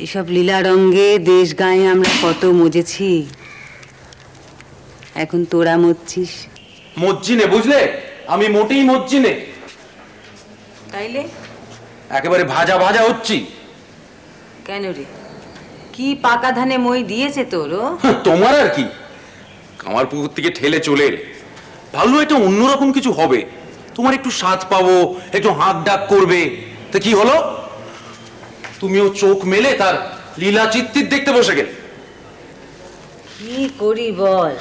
এসব লীলা রঙ্গে দেশ গায়ে আমরা কত মজেছি, এখন তোরা মরছিস। মজ্জি নে, বুঝলে? আমি মোটেই মজ্জি নে। তাইলে একেবারে ভাজা ভাজা হচ্ছি। কেন রে, কি পাকা ধানে মই দিয়েছে তোর? তোমার আর কি, আমার পুকুর থেকে ঠেলে চলে এলে। ভালো, এটা অন্যরকম কিছু হবে, তোমার একটু স্বাদ পাবো, একটু হাঁক ডাক করবে। তা কি হলো, তুমিও চোখ মেলে তার লীলা চিত্তির দেখতে বসে গেলে। কি করি বল,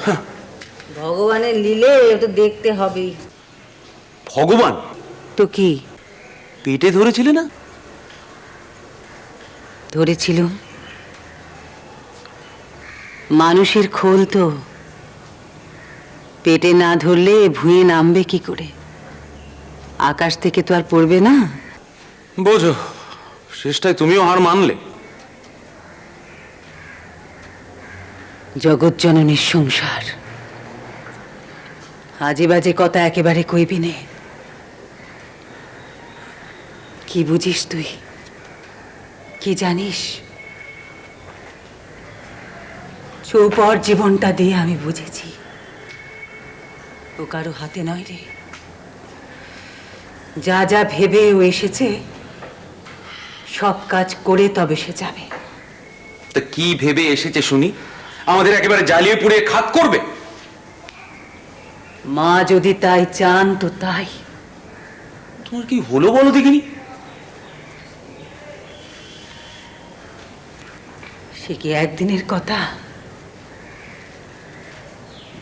ভগবানের লীলে তো দেখতে হবেই। ভগবান তো কি পেটে ধরেছিলে না? ধরেছিল, মানুষের খোল তো পেটে না ধরলে ভুঁয়ে নামবে কি করে? আকাশ থেকে তো আর পড়বে না। বোঝো, শেষটায় তুমিও হার মানলে। জগৎ জননীর সংসার, আজে বাজে কথা একেবারে কইবি নে। কি বুঝিস তুই, কি জানিস? চৌপর জীবনটা দিয়ে আমি বুঝেছি ও কারো হাতে নয় রে। যা যা ভেবে ও এসেছে সব কাজ করে তবে সে যাবে। তা কি ভেবে এসেছে শুনি? আমাদের একেবারে জ্বালিয়ে পুড়িয়ে খাক করবে? মা যদি তাই চান তো তাই। তোমার কি হলো বলো দেখিনি? সে কি একদিনের কথা?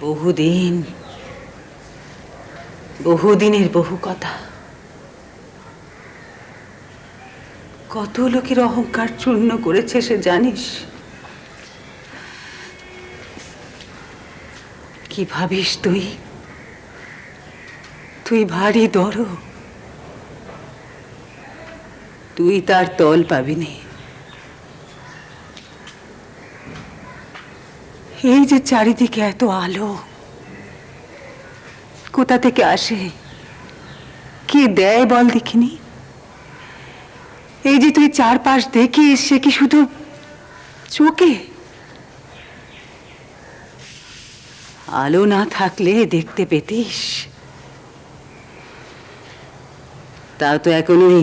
বহুদিন, বহুদিনের বহু কথা। কত লোকের অহংকার চূর্ণ করেছে সে জানিস? কি ভাবিস তুই? তুই ভারী দড়, তুই তার তল পাবি নে। এই যে চারিদিকে এত আলো, কোথা থেকে আসে, কে দেয় বল দেখিনি? এই যে তুই চারপাশ দেখিস, সে কি শুধু চোখে? আলো না থাকলে দেখতে পেতিস? তাও তো এখনই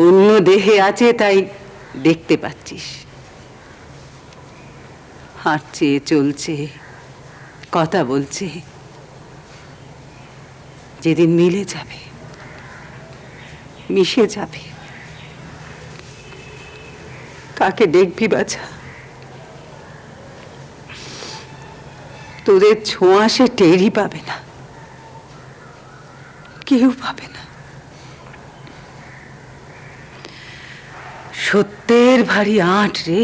অন্য দেহে আছে, তাই দেখতে পাচ্ছিস। হাঁটছে, চলছে, কথা বলছে। যেদিন মিলে যাবে, মিশে যাবে, কাকে দেখবি বাছা? তোদের ছোঁয়া সে টেরই পাবে না, কেউ পাবে না। সত্যের ভারী আঁট রে,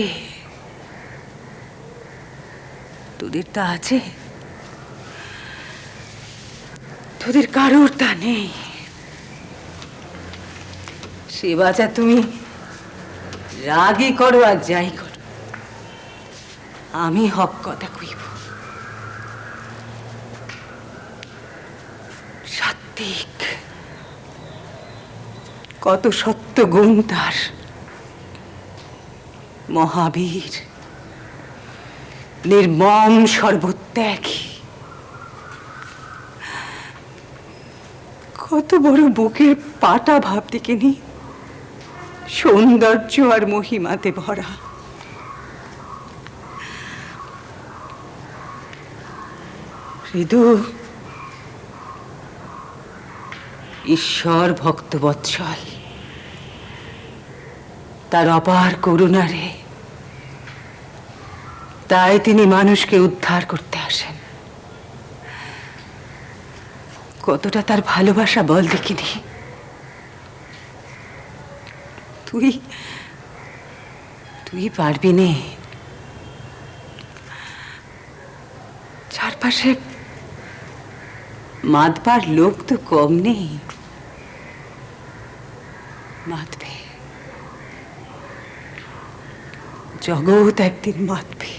তোদের তা আছে, তোদের কারোর তা নেই। সে বাঁচা তুমি রাগই করো আর যাই করো, আমি হক কথা কইব। সাত্বিক, কত সত্য গুণ তার। মহাবীর, নির্মম সর্বত্যাগী, কত বড় বুকের পাটা ভাব দেখিনি, সৌন্দর্য আর মহিমাতে ভরা। হৃদু, ঈশ্বর ভক্ত বৎসল, তার অপার করুণারে তাই তিনি মানুষকে উদ্ধার করতে আসেন। কতটা তার ভালোবাসা বল দেখিনি? তুই তুই পারবি নে। চারপাশে মাতবার লোক তো কম নেই, মাতবে, জগৎ একদিন মাতবে।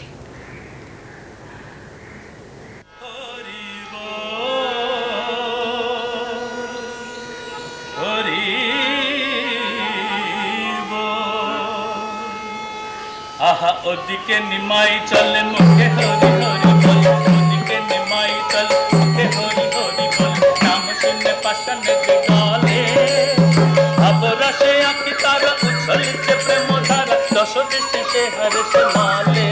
আহা ওদিকে নিমাই চলে মুখে হরি হরি বল, ওদিকে নিমাই চলে মুখে হরি হরি বল, নাম শুনে পাশানে গলে আবরসে আঁকি তারা উছলিছে প্রেম ধারা, দশ দেশে সে হারে সে মালে।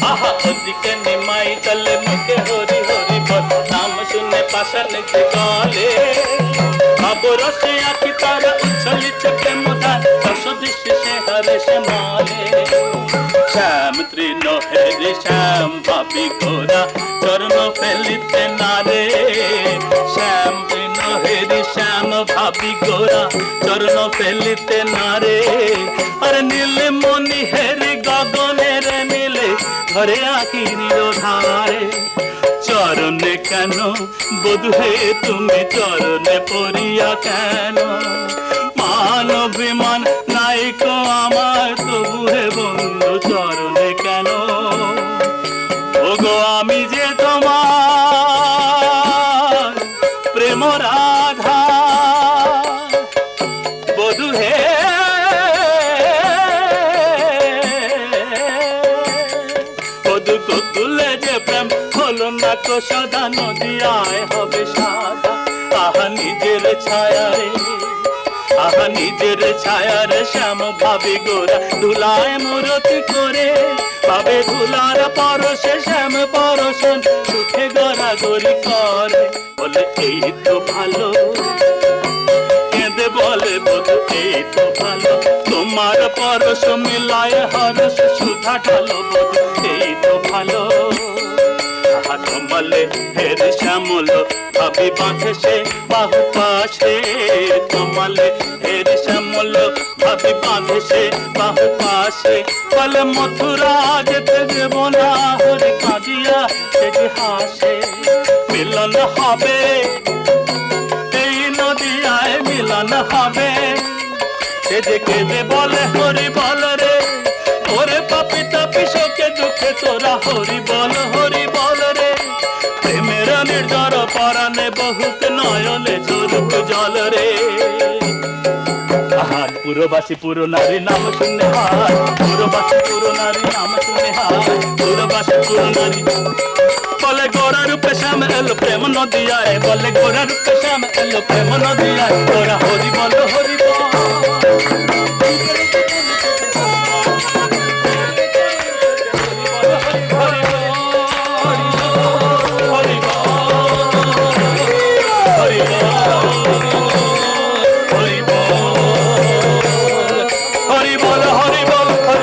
আহা ওদিকে নিমাই চলে মুখে হরি হরি বল, নাম শুনে পাশানে গলে আবরসে আঁকি তারা উছলিছে প্রেম ধারা, দশ দেশে সে হারে সে মালে। শ্যাম তৃণ হেরি শ্যাম ভাবি গোরা চরণ ফেলিতে নারে, শ্যাম তৃণ হেরি শ্যাম ভাবি গোরা চরণ ফেলিতে নারে। আর নীলে মনি হেরি গগনের নীলে ঘরে আঁকি নিরধারে, চরণে কেন বধূ হে তুমি চরণে পড়িয়া কেন, মান অভিমান নাইক আমার তবু হে বন্ধু চরণে কেন। ওগো আমি যে তোমার প্রেম রাধা বধূ হে, বধূ তুলে যে প্রেম হলো না তো সদা, নদী আয় হবে সাদা। আহা নিজের ছায়া রে, আহা নিজের ছায়ার শ্যাম ভাবি গোরা ধুলায় মূরতি করে, ভাবে ধুলার পরশে শ্যাম পরশন সুখে গড়া গড়ি করে। বলে এই তো ভালো, কেঁদে বলে বধূ এই তো ভালো, তোমার পরশ মিলায় হরস সুধা ঢালো বধূ এই তো ভালো। আহা কমলে হের শ্যামল ভাবি বাঁধে সে বাহু পাশে, কমলে হের শ্যামল ভাবি বাঁধে সে বাহু পাশে। বলে মথুরা যেতে দেব না হরে কাঁদিয়া সে যে হাসে, মিলন হবে এই নদিয়ায় মিলন হবে। সে যে কেঁদে বলে হরি বল রে, ওরে পাপি তাপি শোকে দুঃখে তোরা হরি বল রে। প্রেমের নির্জর পরাণে বহুক নয়নে ঝরুক জল রে। আহার পুরবাসী পুরো নারী নাম শুনে হার, পুরবাসী পুরো নারী নাম শুনে হার, পুরবাসী পুরো নারী। বলে গোরা রূপে শ্যাম এলো প্রেম নদিয়ায়, বলে গোরা রূপে শ্যাম এলো প্রেম নদিয়ায়। ওরা হরি বল হরি বল, হরি বল হরি বল হরি বল।